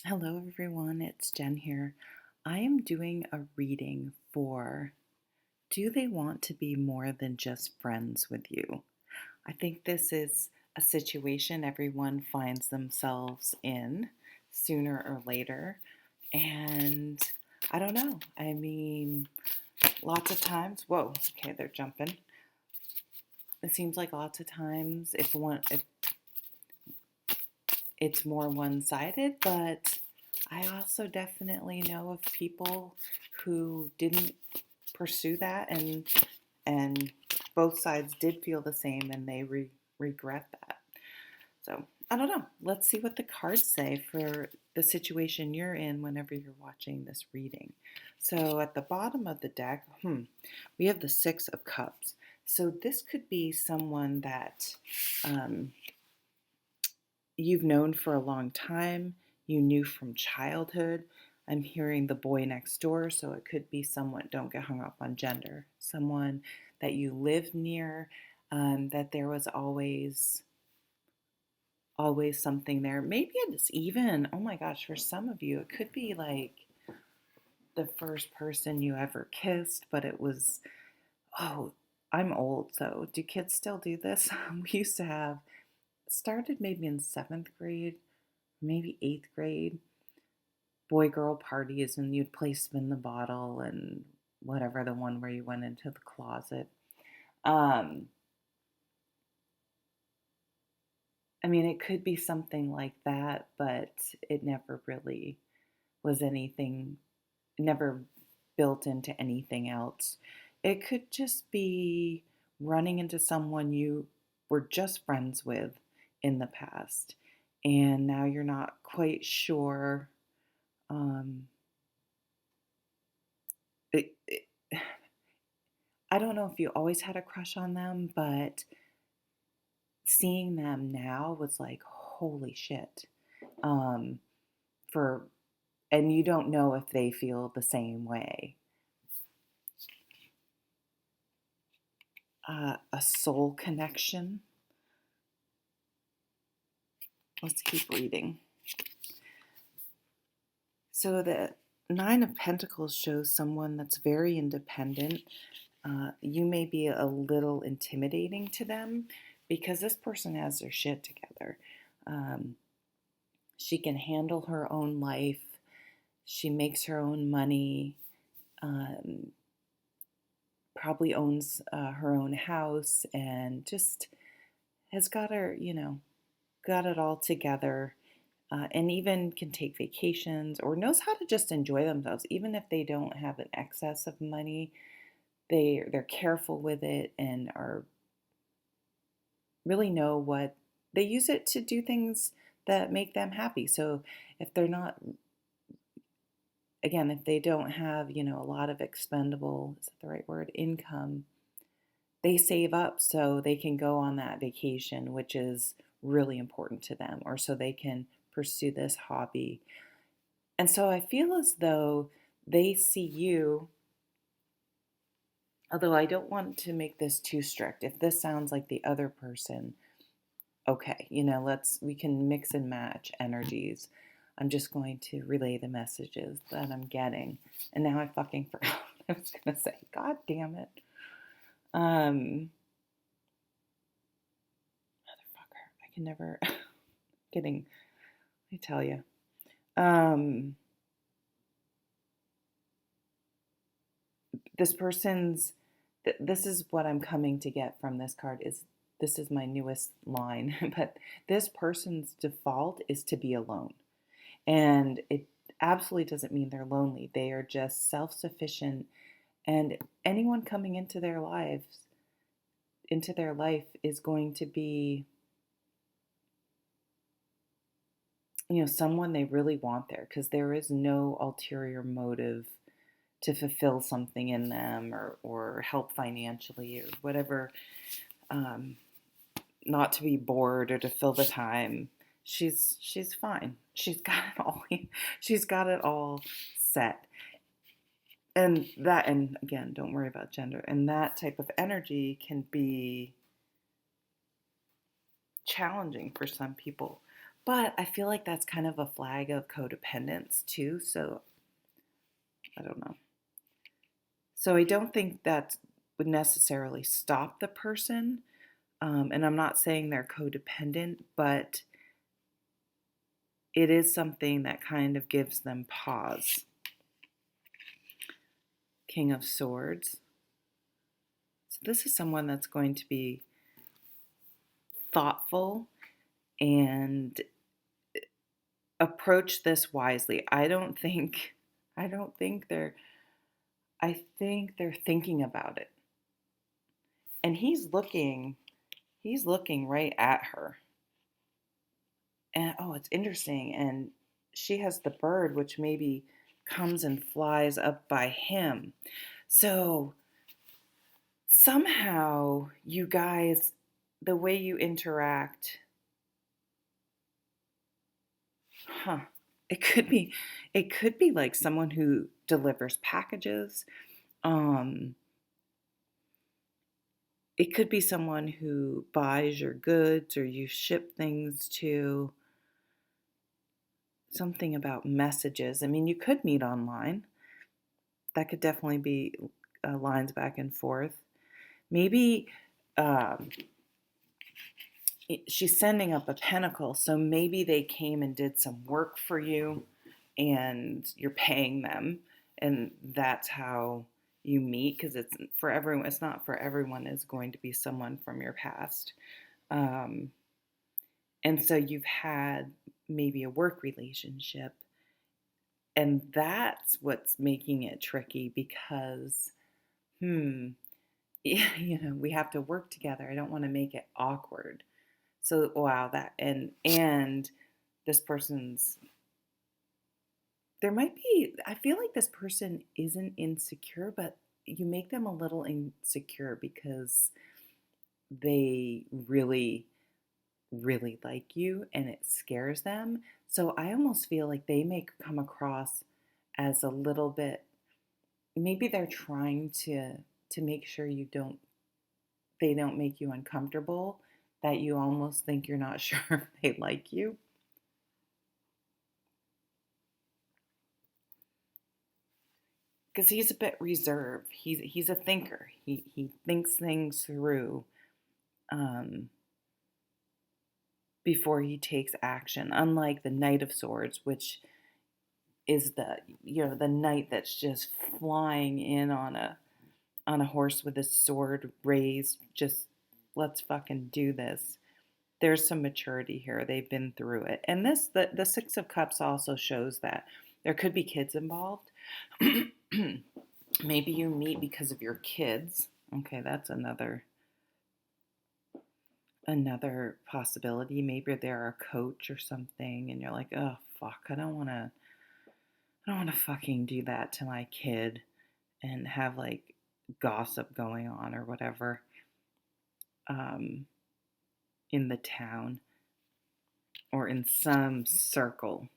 Hello, everyone. It's Jen here. I am doing a reading for Do They Want to Be More Than Just Friends with You? I think this is a situation everyone finds themselves in sooner or later. And I don't know. I mean, lots of times, whoa, okay, they're jumping. It seems like lots of times if it's more one-sided, but I also definitely know of people who didn't pursue that and both sides did feel the same and they regret that. So, I don't know. Let's see what the cards say for the situation you're in whenever you're watching this reading. So, at the bottom of the deck, we have the 6 of Cups. So, this could be someone that um, you've known for a long time, you knew from childhood. I'm hearing the boy next door, so it could be someone, don't get hung up on gender, someone that you lived near, that there was always something there. Maybe it's even, oh my gosh, for some of you, it could be like the first person you ever kissed, but it was, oh, I'm old, so do kids still do this? We used to have, started maybe in 7th grade, maybe 8th grade, boy girl parties, and you'd play spin the bottle and whatever, the one where you went into the closet. Um, I mean, it could be something like that, but it never really was anything, never built into anything else. It could just be running into someone you were just friends with in the past, and now you're not quite sure. Um, it, I don't know if you always had a crush on them, but seeing them now was like, holy shit. Um, for and you don't know if they feel the same way. A soul connection. Let's keep reading. So the Nine of Pentacles shows someone that's very independent. You may be a little intimidating to them because this person has their shit together. Um, she can handle her own life. She makes her own money. Um, Probably owns her own house and just has got her, got it all together. And even can take vacations or knows how to just enjoy themselves, even if they don't have an excess of money. They're careful with it and are really know what they use it to do things that make them happy. So if they're not, again, if they don't have, a lot of expendable, is that the right word, income, they save up so they can go on that vacation, which is really important to them, or so they can pursue this hobby. And so I feel as though they see you, although I don't want to make this too strict. If this sounds like the other person, okay, we can mix and match energies. I'm just going to relay the messages that I'm getting. And now I fucking forgot what I was going to say. God damn it. Um, Motherfucker. I can never, kidding. I tell you. Um, this person's, this is what I'm coming to get from this card is this is my newest line, but this person's default is to be alone. And it absolutely doesn't mean they're lonely. They are just self-sufficient, and anyone coming into their life is going to be, someone they really want there because there is no ulterior motive to fulfill something in them or help financially or whatever, um, not to be bored or to fill the time. She's fine. She's got it all. She's got it all set. And again, don't worry about gender. And that type of energy can be challenging for some people. But I feel like that's kind of a flag of codependence too. So I don't know. So I don't think that would necessarily stop the person. And I'm not saying they're codependent, but it is something that kind of gives them pause. King of Swords. So this is someone that's going to be thoughtful and approach this wisely. I think they're thinking about it. And he's looking right at her. And oh, it's interesting. And she has the bird, which maybe comes and flies up by him. So somehow, you guys, the way you interact, huh? It could be, it could be like someone who delivers packages. Um, it could be someone who buys your goods or you ship things to. Something about messages. I mean, you could meet online. That could definitely be lines back and forth. Maybe um, she's sending up a pentacle, so maybe they came and did some work for you and you're paying them, and that's how you meet, because it's for everyone. It's not for everyone is going to be someone from your past. Um, and so you've had maybe a work relationship, and that's what's making it tricky because, we have to work together. I don't want to make it awkward. So wow, that and this person's there might be I feel like this person isn't insecure, but you make them a little insecure because they really really like you and it scares them. So I almost feel like they may come across as a little bit, maybe they're trying to make sure they don't make you uncomfortable, that you almost think you're not sure if they like you. Because he's a bit reserved. He's a thinker. He thinks things through um, before he takes action. Unlike the Knight of Swords, which is the knight that's just flying in on a horse with his sword raised, just let's fucking do this. There's some maturity here. They've been through it. And the 6 of Cups also shows that there could be kids involved. Maybe you meet because of your kids. Okay, that's another possibility. Maybe they're a coach or something and you're like, "Oh, fuck, I don't want to fucking do that to my kid and have like gossip going on or whatever um in the town or in some circle."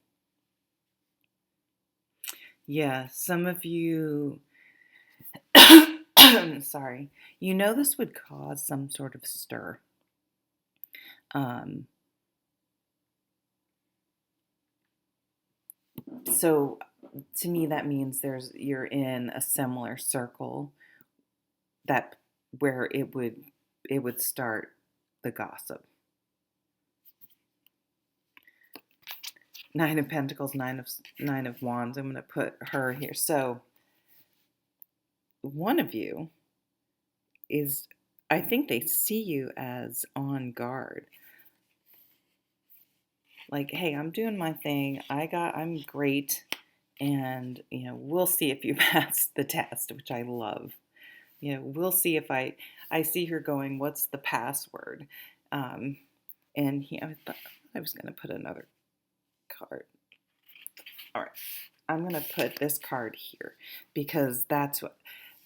Yeah, some of you sorry. This would cause some sort of stir. Um, so to me, that means you're in a similar circle that where it would start the gossip. 9 of Pentacles, nine of Wands. I'm going to put her here. So one of you is, I think they see you as on guard. Like, hey, I'm doing my thing. I'm great. And, we'll see if you pass the test, which I love. We'll see if I see her going, what's the password? And I was going to put another card. All right. I'm going to put this card here because that's what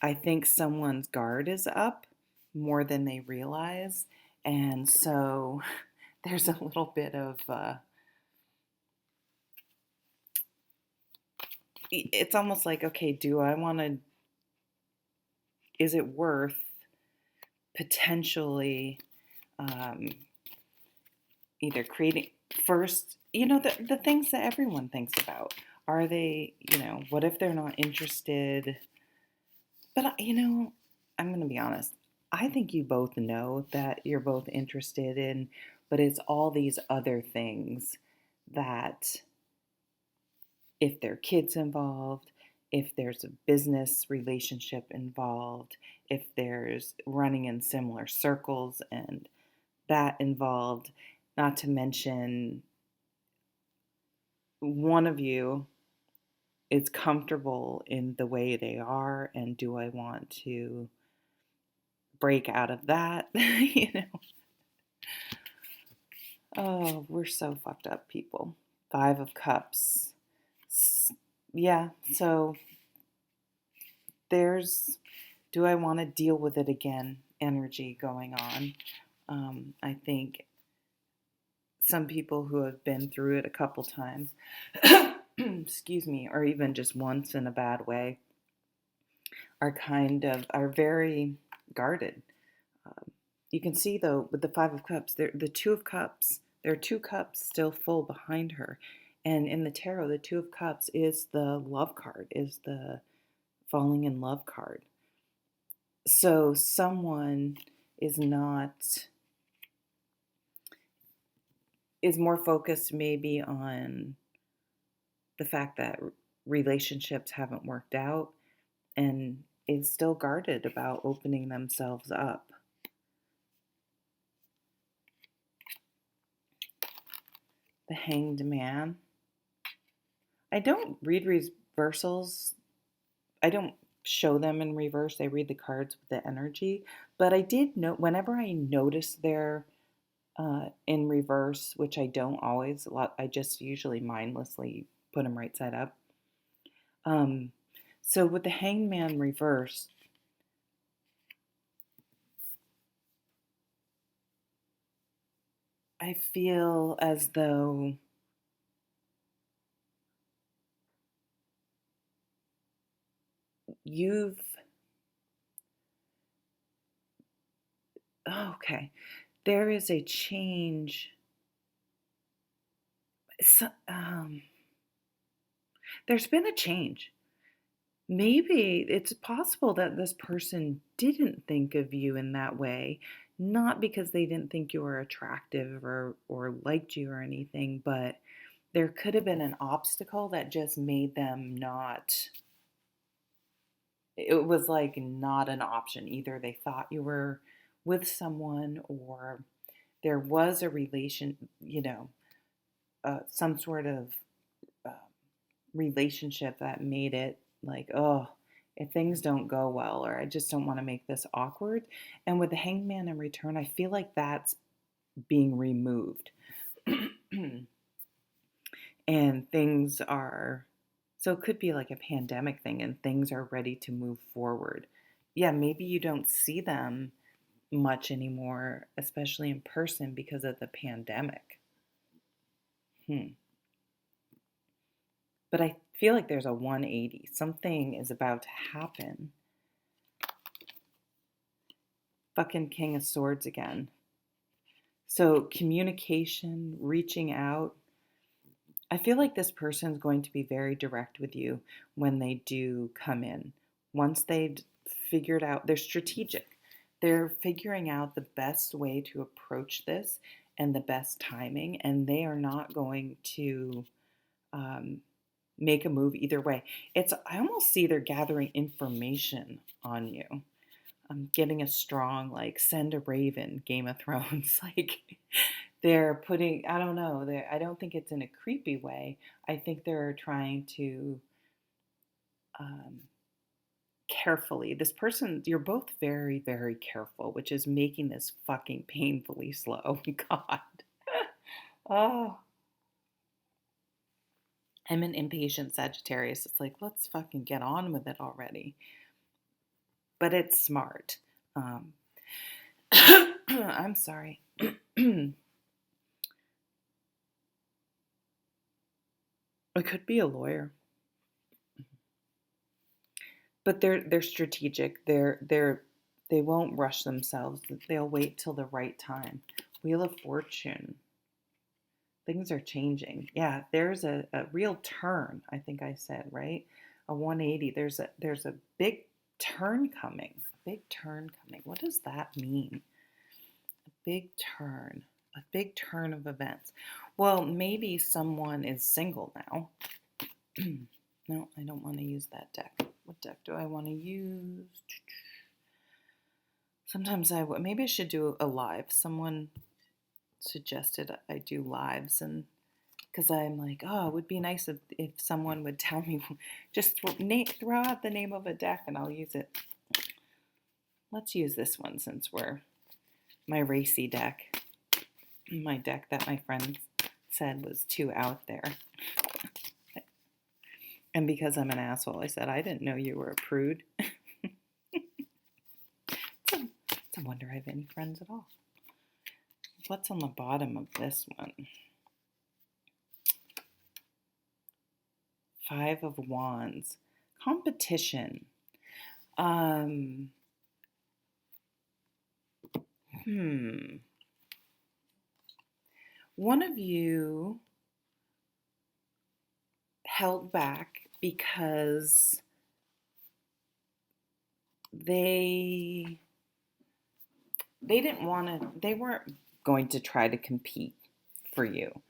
I think someone's guard is up more than they realize. And so there's a little bit of, it's almost like, okay, is it worth potentially either first, the things that everyone thinks about. Are they, what if they're not interested? But, I'm going to be honest. I think you both know that you're both interested in, but it's all these other things that, if there are kids involved, if there's a business relationship involved, if there's running in similar circles and that involved, not to mention one of you is comfortable in the way they are, and do I want to break out of that? Oh, we're so fucked up, people. Five of Cups. Yeah, so there's, do I want to deal with it again energy going on. I think some people who have been through it a couple times, excuse me, or even just once in a bad way, are very guarded. You can see though with the Five of Cups, the Two of Cups, there are two cups still full behind her. And in the tarot, the Two of Cups is the love card, is the falling in love card. So someone is more focused maybe on the fact that relationships haven't worked out and is still guarded about opening themselves up. The Hanged Man. I don't read reversals. I don't show them in reverse. I read the cards with the energy. But I did know whenever I notice they're in reverse, which I don't always, I just usually mindlessly put them right side up. So with the Hanged Man reverse, I feel as though you've, okay, there is a change. So, there's been a change. Maybe it's possible that this person didn't think of you in that way, not because they didn't think you were attractive or liked you or anything, but there could have been an obstacle that just made them not, it was like not an option. Either they thought you were with someone, or there was a relation, some sort of uh, relationship that made it like, oh, if things don't go well, or I just don't want to make this awkward. And with the Hangman in return, I feel like that's being removed. And things are, so it could be like a pandemic thing and things are ready to move forward. Yeah, maybe you don't see them much anymore, especially in person because of the pandemic. But I feel like there's a 180. Something is about to happen. Fucking King of Swords again. So communication, reaching out. I feel like this person's going to be very direct with you when they do come in. Once they've figured out, they're strategic. They're figuring out the best way to approach this and the best timing, and they are not going to make a move either way. I almost see they're gathering information on you. I'm getting a strong, like, send a raven, Game of Thrones. Like, they're putting, I don't know, I don't think it's in a creepy way. I think they're trying to um, carefully, this person, you're both very, very careful, which is making this fucking painfully slow. God. Oh, I'm an impatient Sagittarius. It's like, let's fucking get on with it already. But it's smart. I'm sorry. It could be a lawyer, but they're strategic. They won't rush themselves. They'll wait till the right time. Wheel of Fortune. Things are changing. Yeah, there's a real turn, I think I said, right? A 180. There's a big turn coming. A big turn coming. What does that mean? A big turn. A big turn of events. Well, maybe someone is single now. No, I don't want to use that deck. What deck do I want to use? Sometimes maybe I should do a live. Someone suggested I do lives, and because I'm like, oh, it would be nice if someone would tell me, just throw out the name of a deck and I'll use it. Let's use this one since we're my racy deck, my deck that my friend said was too out there. And because I'm an asshole, I said, I didn't know you were a prude. It's a wonder I have any friends at all. What's on the bottom of this one? 5 of Wands. Competition. One of you held back because they weren't going to try to compete for you.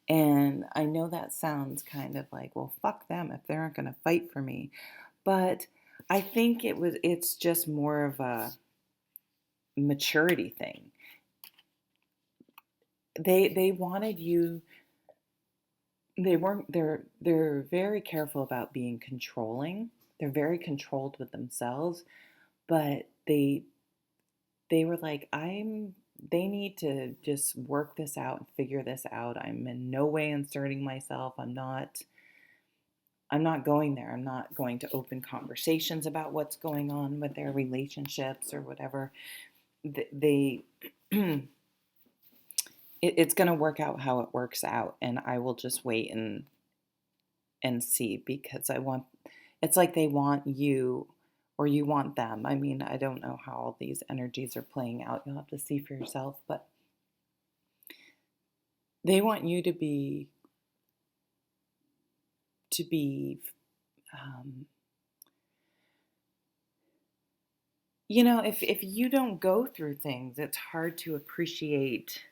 And I know that sounds kind of like, well, fuck them if they aren't going to fight for me. But I think it's just more of a maturity thing. They wanted you. They're very careful about being controlling. They're very controlled with themselves, but they were like, they need to just work this out and figure this out. I'm in no way inserting myself. I'm not going there. I'm not going to open conversations about what's going on with their relationships or whatever. It's going to work out how it works out, and I will just wait and see, because it's like they want you or you want them. I mean, I don't know how all these energies are playing out. You'll have to see for yourself, but they want you to be if you don't go through things, it's hard to appreciate.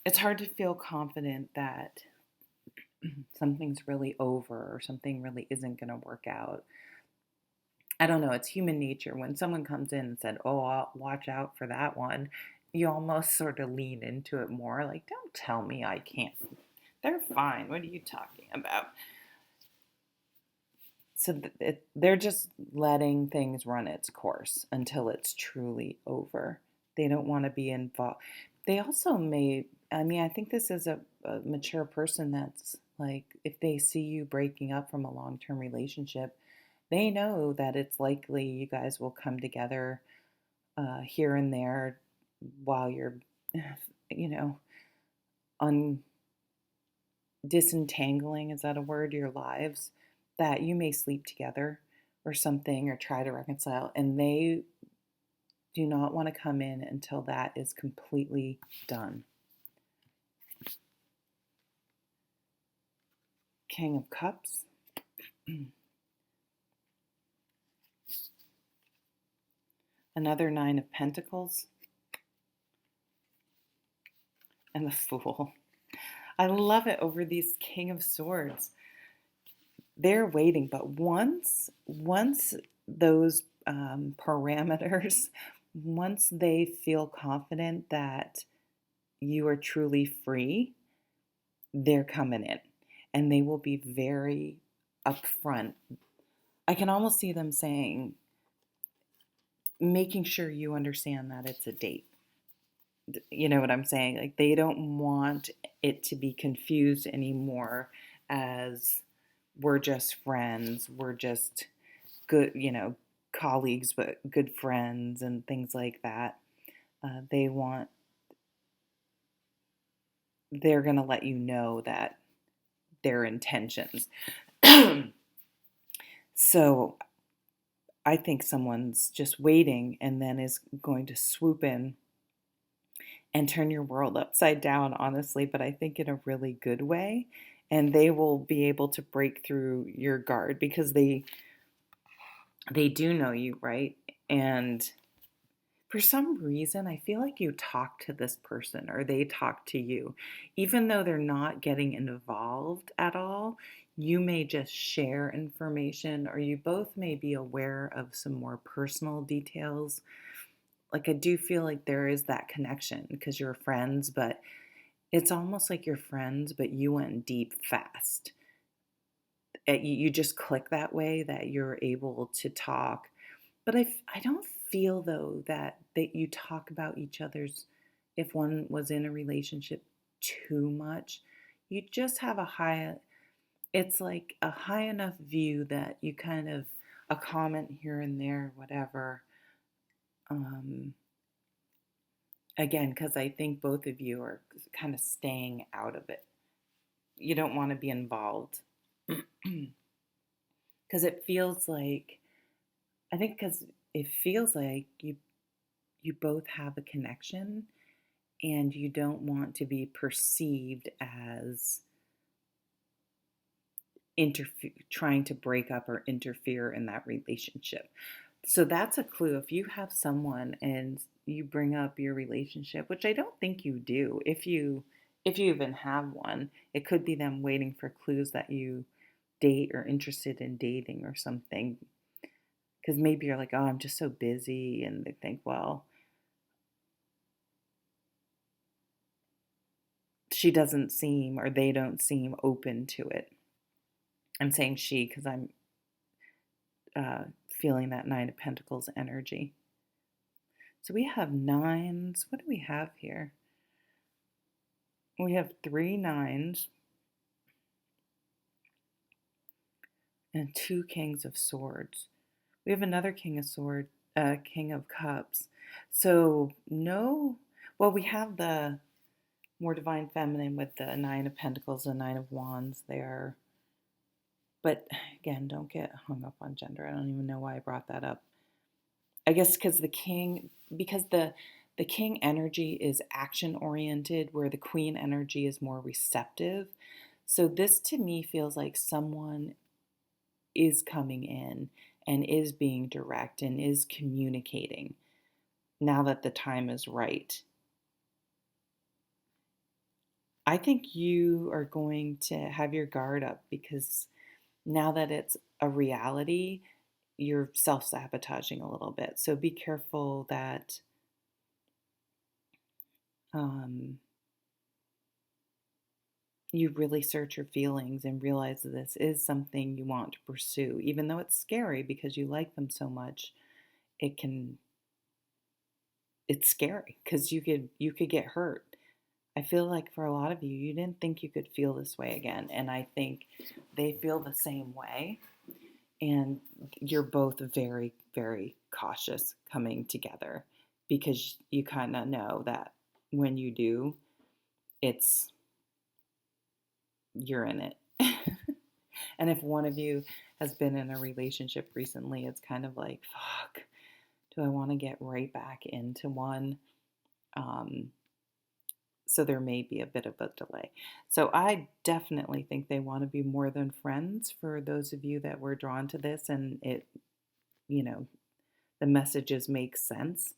It's hard to feel confident that something's really over or something really isn't going to work out. I don't know. It's human nature. When someone comes in and said, oh, I'll watch out for that one, you almost sort of lean into it more. Like, don't tell me I can't. They're fine. What are you talking about? So they're just letting things run its course until it's truly over. They don't want to be involved. They also I think this is a mature person that's like, if they see you breaking up from a long-term relationship, they know that it's likely you guys will come together here and there while you're, disentangling, is that a word, your lives, that you may sleep together or something or try to reconcile, and they do not want to come in until that is completely done. King of Cups. Another 9 of Pentacles. And the Fool. I love it over these King of Swords. They're waiting, but once those parameters, once they feel confident that you are truly free, they're coming in, and they will be very upfront. I can almost see them saying, making sure you understand that it's a date. You know what I'm saying? Like, they don't want it to be confused anymore as we're just friends, we're just good, colleagues, but good friends and things like that. They're going to let you know that their intentions. So I think someone's just waiting and then is going to swoop in and turn your world upside down, honestly, but I think in a really good way. And they will be able to break through your guard because they do know you, right? And for some reason, I feel like you talk to this person or they talk to you. Even though they're not getting involved at all, you may just share information or you both may be aware of some more personal details. Like, I do feel like there is that connection because you're friends, but it's almost like you're friends, but you went deep fast. You just click that way that you're able to talk. But I don't feel though that you talk about each other's, if one was in a relationship, too much. You just have it's like a high enough view that you kind of, a comment here and there, whatever. Um, Again, because I think both of you are kind of staying out of it. You don't want to be involved because it feels like, I think because it feels like you both have a connection and you don't want to be perceived as trying to break up or interfere in that relationship. So that's a clue. If you have someone and you bring up your relationship, which I don't think you do, if you even have one, it could be them waiting for clues that you date or interested in dating or something. Because maybe you're like, oh, I'm just so busy, and they think, well, she doesn't seem or they don't seem open to it. I'm saying she because I'm feeling that Nine of Pentacles energy. So we have nines. What do we have here? We have 3 9s and 2 Kings of Swords. We have another King of Cups. So no, well, we have the more divine feminine with the Nine of Pentacles and Nine of Wands there. But again, don't get hung up on gender. I don't even know why I brought that up. I guess because the king energy is action oriented, where the queen energy is more receptive. So this to me feels like someone is coming in and is being direct and is communicating now that the time is right. I think you are going to have your guard up because now that it's a reality, you're self sabotaging a little bit. So be careful that um, you really search your feelings and realize that this is something you want to pursue. Even though it's scary because you like them so much, it can, it's scary because you could get hurt. I feel like for a lot of you, you didn't think you could feel this way again. And I think they feel the same way. And you're both very, very cautious coming together because you kind of know that when you do, it's you're in it. And if one of you has been in a relationship recently, it's kind of like, fuck, do I want to get right back into one? Um, so there may be a bit of a delay. So I definitely think they want to be more than friends for those of you that were drawn to this and it, you know, the messages make sense.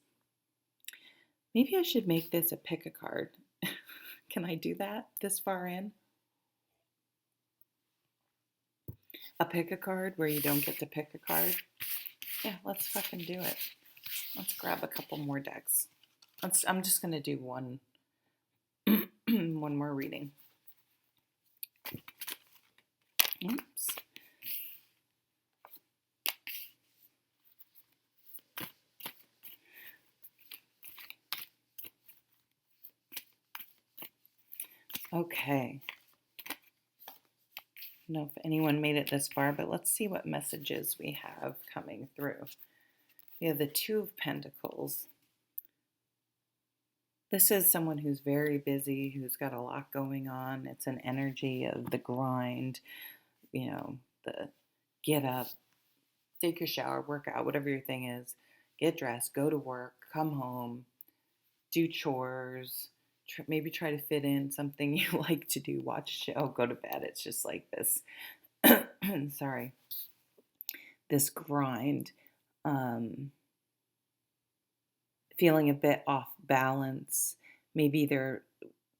Maybe I should make this a pick a card. Can I do that this far in? A pick a card where you don't get to pick a card? Yeah, let's fucking do it. Let's grab a couple more decks. I'm just going to do one one more reading. Oops. Okay. I don't know if anyone made it this far, but let's see what messages we have coming through. We have the Two of Pentacles. This is someone who's very busy, who's got a lot going on. It's an energy of the grind, the get up, take your shower, work out, whatever your thing is, get dressed, go to work, come home, do chores, maybe try to fit in something you like to do, watch a show, go to bed. It's just like this, sorry, this grind, um, feeling a bit off balance. Maybe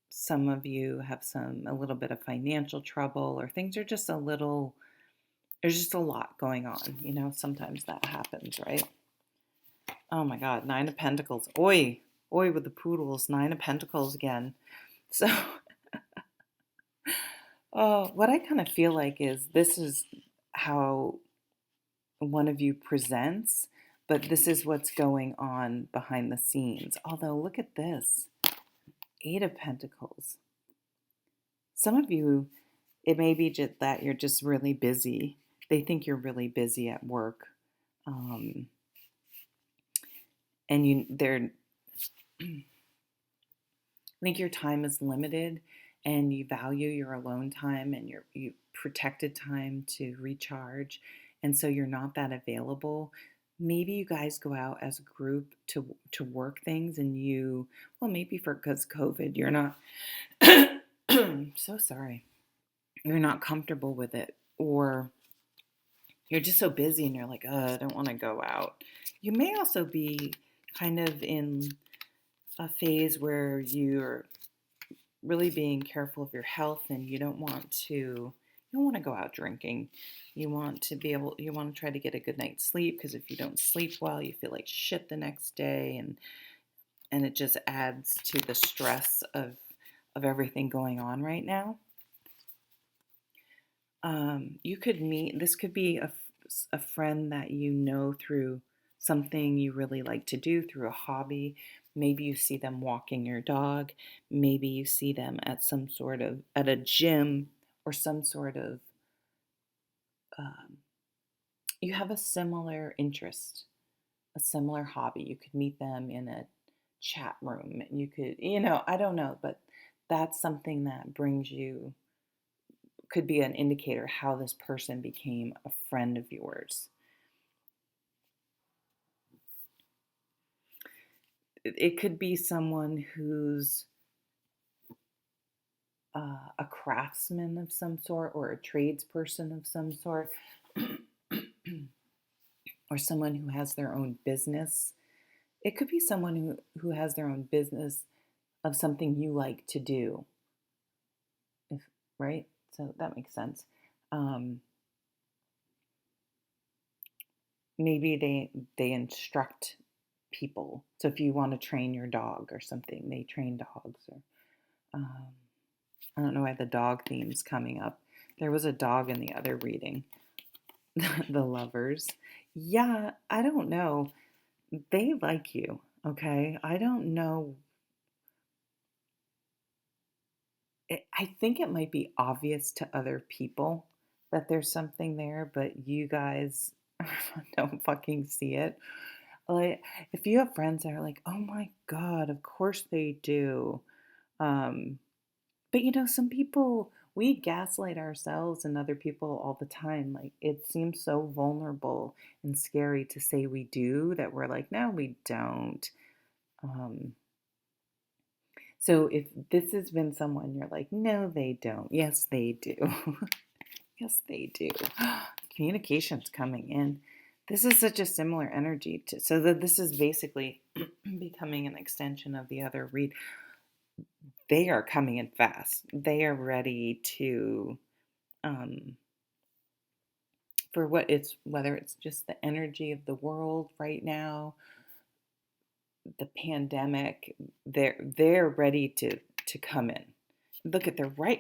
some of you have a little bit of financial trouble, or things are just there's just a lot going on. Sometimes that happens, right? Oh my God, Nine of Pentacles. Oi, oi with the poodles, Nine of Pentacles again. So, what I kind of feel like is this is how one of you presents, but this is what's going on behind the scenes. Although, look at this, Eight of Pentacles. Some of you, it may be just that you're just really busy. They think you're really busy at work. And I think your time is limited, and you value your alone time and you protected time to recharge, and so you're not that available. Maybe you guys go out as a group to work things, and maybe because COVID, you're not so sorry, you're not comfortable with it, or you're just so busy and you're like, I don't want to go out. You may also be kind of in a phase where you're really being careful of your health, and you don't want to go out drinking. You want to try to get a good night's sleep, because if you don't sleep well, you feel like shit the next day, and it just adds to the stress of everything going on right now. This could be a friend that you know through something you really like to do, through a hobby. Maybe you see them walking your dog. Maybe you see them at at a gym, or some sort of, you have a similar interest, a similar hobby. You could meet them in a chat room. You could, I don't know, but that's something that could be an indicator how this person became a friend of yours. It could be someone who's a craftsman of some sort, or a tradesperson of some sort, or someone who has their own business. It could be someone who has their own business of something you like to do, right? So that makes sense. Maybe they instruct people. So if you want to train your dog or something, they train dogs. Or I don't know why the dog theme's coming up. There was a dog in the other reading. The Lovers. Yeah, I don't know. They like you, okay? I don't know. I think it might be obvious to other people that there's something there, but you guys don't fucking see it. Like, if you have friends that are like, oh my God, of course they do. But some people, we gaslight ourselves and other people all the time. Like, it seems so vulnerable and scary to say we do, that we're like, no, we don't. So if this has been someone you're like, no, they don't. Yes, they do. Yes, they do. Communication's coming in. This is such a similar energy so that this is basically becoming an extension of the other read. They are coming in fast. They are ready to, for whether it's just the energy of the world right now, the pandemic, they're ready to come in. Look at, they're right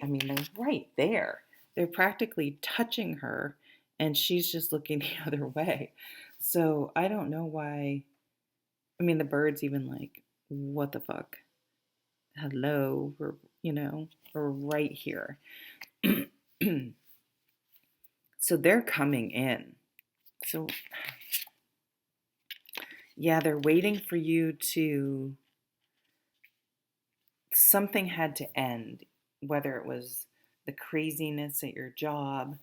there. They're practically touching her, and she's just looking the other way. So I don't know why. The bird's even like, what the fuck? Hello, we're right here. So they're coming in. So yeah, they're waiting for you to, something had to end, whether it was the craziness at your job,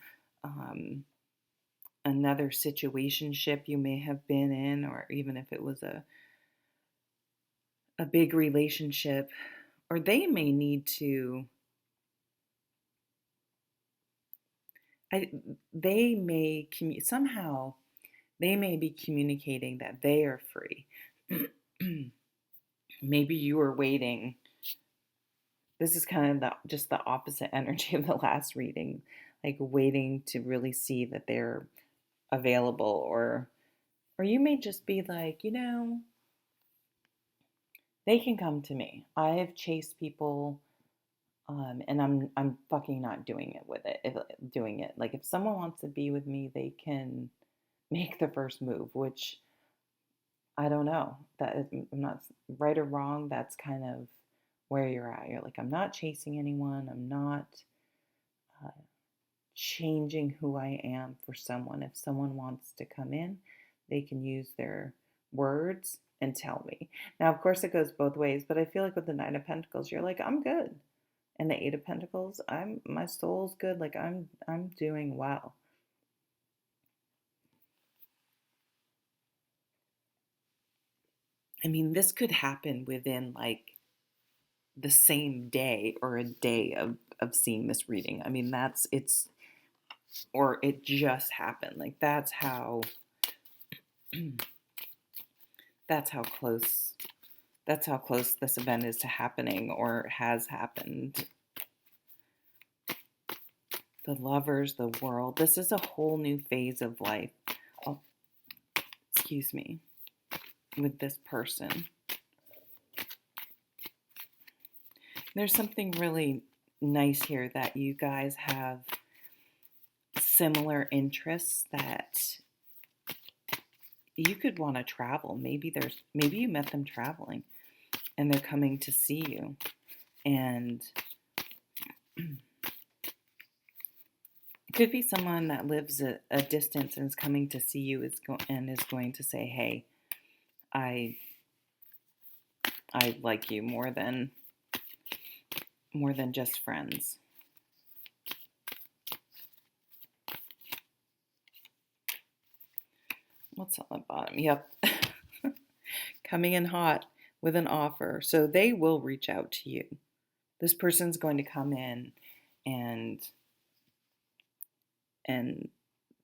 another situationship you may have been in, or even if it was a big relationship, or they may need to, I, they may somehow they may be communicating that they are free. Maybe you were waiting. This is kind of just the opposite energy of the last reading, like waiting to really see that they're available, or you may just be like, they can come to me. I have chased people, and I'm fucking not doing it with it. If doing it, like if someone wants to be with me, they can make the first move, which I don't know. I'm not right or wrong. That's kind of where you're at. You're like, I'm not chasing anyone. I'm not uh, changing who I am for someone. If someone wants to come in, they can use their words and tell me. Now, of course, it goes both ways, but I feel like with the Nine of Pentacles, you're like, I'm good. And the Eight of Pentacles, my soul's good. Like I'm doing well. I mean, this could happen within like the same day or a day of seeing this reading. I mean, or it just happened. Like that's how close this event is to happening or has happened. The Lovers, the World. This is a whole new phase of life. Oh, excuse me. With this person. There's something really nice here that you guys have similar interests, that you could want to travel. Maybe you met them traveling and they're coming to see you. And it could be someone that lives a distance and is coming to see you and is going to say, hey, I like you more than just friends. What's on the bottom? Yep. Coming in hot with an offer. So they will reach out to you. This person's going to come in and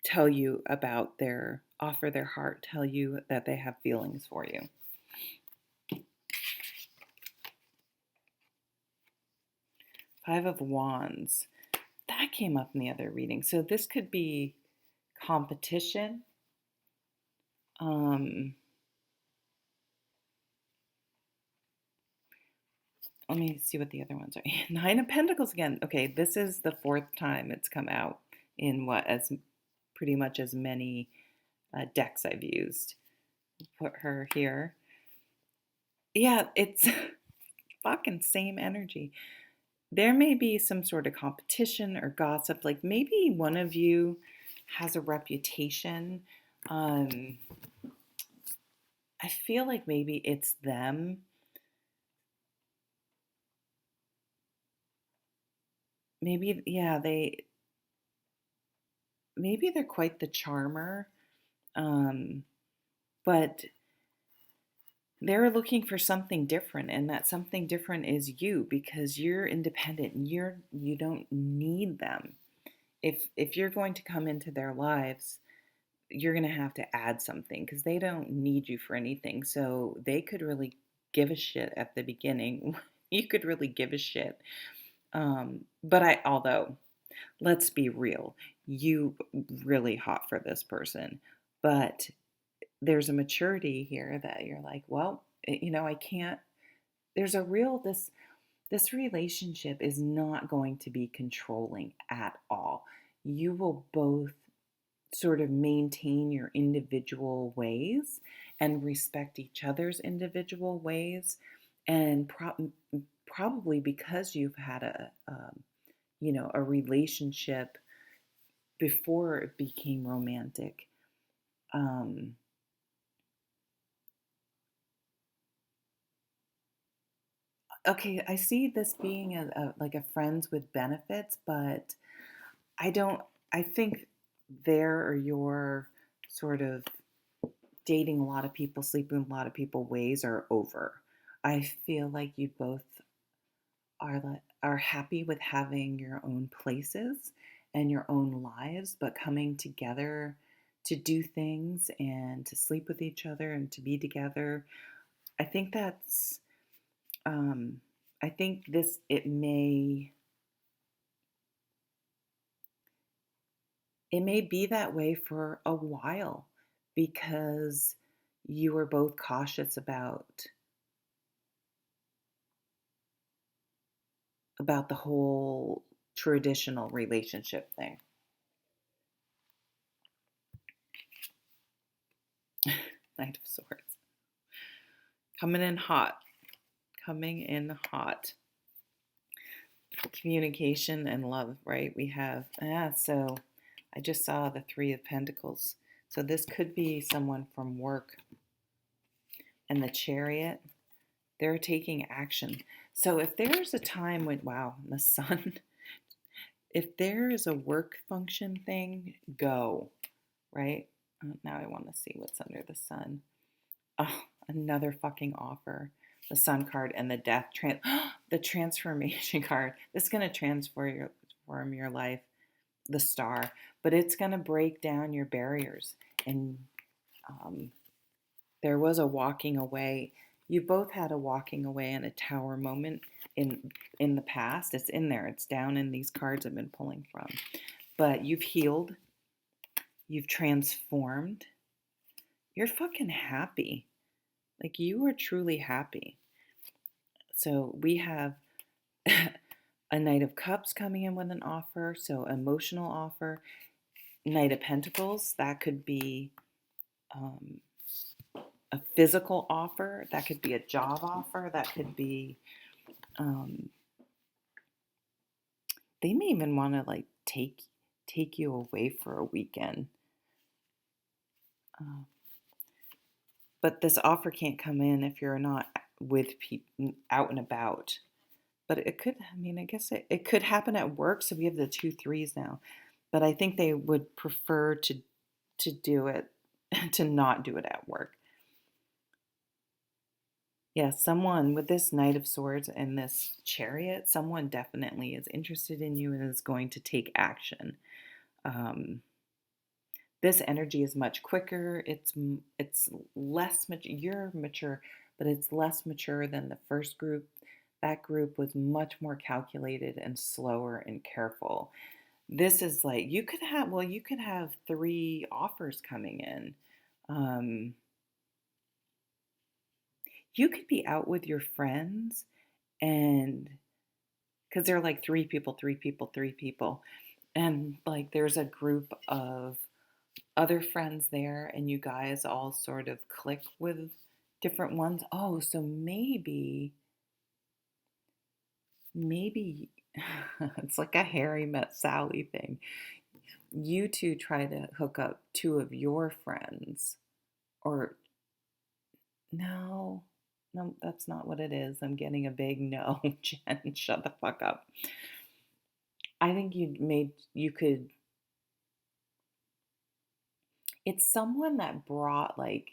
tell you about offer their heart, tell you that they have feelings for you. Five of Wands. That came up in the other reading. So this could be competition. Let me see what the other ones are. Nine of Pentacles again. Okay, this is the fourth time it's come out in as pretty much as many decks I've used. Put her here. Yeah, it's fucking same energy. There may be some sort of competition or gossip. Like maybe one of you has a reputation. I feel like maybe it's them. Maybe, yeah, maybe they're quite the charmer. But they're looking for something different, and that something different is you, because you're independent and you don't need them. If you're going to come into their lives, you're going to have to add something, because they don't need you for anything. So they could really give a shit at the beginning. You could really give a shit. Although, let's be real, you really hot for this person, but there's a maturity here that you're like, well, I can't, there's a real, this relationship is not going to be controlling at all. You will both sort of maintain your individual ways and respect each other's individual ways. And probably because you've had a relationship before it became romantic, okay, I see this being like a friends with benefits, but I think there or your sort of dating a lot of people, sleeping with a lot of people ways are over. I feel like you both are happy with having your own places and your own lives, but coming together to do things and to sleep with each other and to be together. I think that's um I think this it may be that way for a while because you were both cautious about the whole traditional relationship thing. Knight of Swords. Coming in hot. Coming in hot. Communication and love, right? We have, so I just saw the Three of Pentacles. So this could be someone from work. And the Chariot, they're taking action. So if there's a time when, wow, the Sun, if there is a work function thing, go, right? Now I want to see what's under the sun. Oh, another fucking offer. The Sun card and the Death, the transformation card. This is going to transform your life. The Star, but it's going to break down your barriers. And um, there was a walking away. You both had a walking away and a tower moment in the past. It's in there. It's down in these cards I've been pulling from. But you've healed. You've transformed. You're fucking happy. Like, you are truly happy. So we have a Knight of Cups coming in with an offer. So emotional offer. Knight of Pentacles. That could be a physical offer. That could be a job offer. That could be they may even want to like take you away for a weekend. But this offer can't come in if you're not with people out and about. But it could, I mean, I guess it could happen at work. So we have the 2 3s now. But I think they would prefer to do it, to not do it at work. Yeah, someone with this Knight of Swords and this Chariot, someone definitely is interested in you and is going to take action. This energy is much quicker. It's less mature. You're mature, but it's less mature than the first group. That group was much more calculated and slower and careful. This is like you could have 3 offers coming in. You could be out with your friends and because they're like 3 people, 3 people, 3 people. And like there's a group of other friends there and you guys all sort of click with different ones. Oh, so maybe it's like a Harry met Sally thing. You two try to hook up 2 of your friends. Or no, no, that's not what it is. I'm getting a big no. Jen, shut the fuck up. I think you could, it's someone that brought like,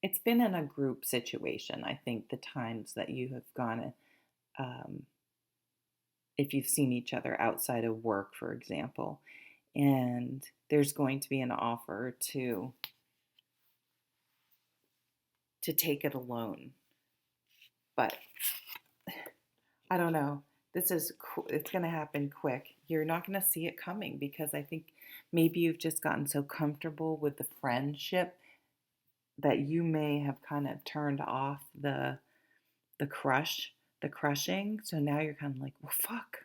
it's been in a group situation. I think the times that you have gone, um, if you've seen each other outside of work, for example, and there's going to be an offer to take it alone. But I don't know. It's going to happen quick. You're not going to see it coming because I think maybe you've just gotten so comfortable with the friendship that you may have kind of turned off the crushing. So now you're kind of like, well, fuck.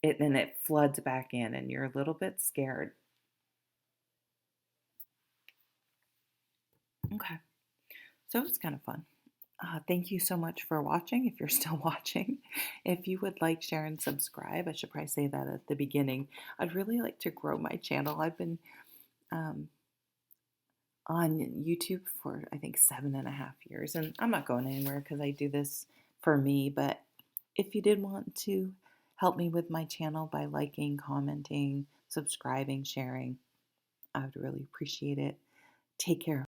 It floods back in, and you're a little bit scared. Okay, so it's kind of fun. Thank you so much for watching. If you're still watching, if you would like, share, and subscribe, I should probably say that at the beginning. I'd really like to grow my channel. I've been um, on YouTube for I think 7.5 years, and I'm not going anywhere because I do this for me. But if you did want to help me with my channel by liking, commenting, subscribing, sharing, I would really appreciate it. Take care.